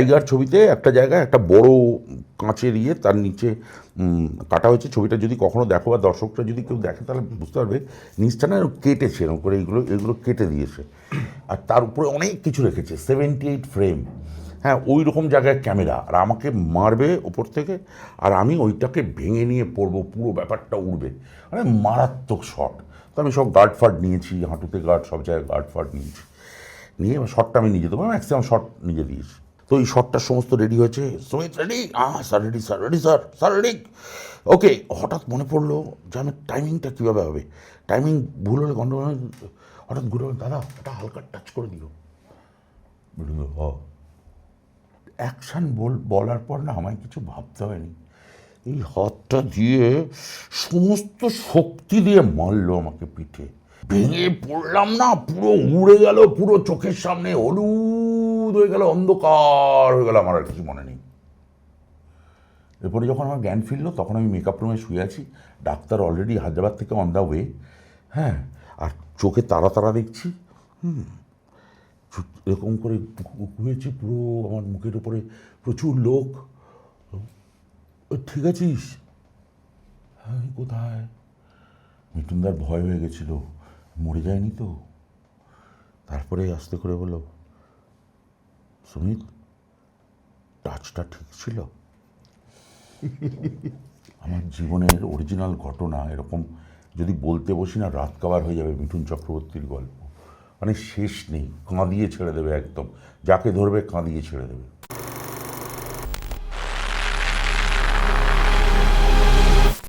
Tiger ছবিতে একটা জায়গায় একটা বড় কাঁচের তার নিচে কাটা হয়েছে। ছবিটা যদি কখনো দেখো বা দর্শকরা যদি কেউ দেখে তাহলে বুঝতে পারবে নিচটা না কেটেছে, এরকম করে এগুলো কেটে দিয়েছে, আর তার উপরে অনেক কিছু রেখেছে, 78 ফ্রেম। হ্যাঁ, ওই রকম জায়গায় ক্যামেরা, আর আমাকে মারবে ওপর থেকে, আর আমি ওইটাকে ভেঙে নিয়ে পড়বো, পুরো ব্যাপারটা উড়বে, মানে মারাত্মক শট। তো আমি সব গার্ড ফার্ড নিয়েছি, হাঁটুতে গার্ড, সব জায়গায় গার্ড ফার্ড নিয়েছি, নিয়ে শটটা আমি নিজে দেবো, ম্যাক্সিমাম শট নিজে দিয়েছি। তো এই শটটা সমস্ত রেডি হয়েছে, Sumit ready, sir ready, sir ready, sir sir ready, okay. হঠাৎ মনে পড়লো যে আমি টাইমিংটা কীভাবে হবে, টাইমিং ভুল হলে গন্ডগোল। হঠাৎ ঘুরে দাদা এটা হালকা টাচ করে দিও, অ্যাকশান বলার পর না আমায় কিছু ভাবতে হয়নি, এই হাতটা দিয়ে সমস্ত শক্তি দিয়ে মারলো আমাকে পিঠে, ভেঙে পড়লাম না, পুরো উড়ে গেল, পুরো চোখের সামনে হলুদ হয়ে গেল, অন্ধকার হয়ে গেল, আমার আর কিছু মনে নেই। এরপরে যখন আমার জ্ঞান ফিরলো তখন আমি মেকআপ রুমে শুয়ে আছি, ডাক্তার অলরেডি হায়দ্রাবাদ থেকে অন দ্য ওয়ে। হ্যাঁ, আর চোখে তারা তারা দেখছি, এরকম করে ঘুমিয়েছি, পুরো আমার মুখের উপরে প্রচুর লোক। ঠিক আছিস? হ্যাঁ, কোথায়? মিঠুনদার ভয় হয়ে গেছিল, মরে যায়নি তো। তারপরে আস্তে করে বলল, সুমিত টাচটা ঠিক ছিল। আমার জীবনের অরিজিনাল ঘটনা এরকম যদি বলতে বসি না, রাত কাবার হয়ে যাবে। মিঠুন চক্রবর্তীর গল্প, মানে শেষ নেই, কাঁদিয়ে ছেড়ে দেবে একদম, যাকে ধরবে কাঁদিয়ে ছেড়ে দেবে।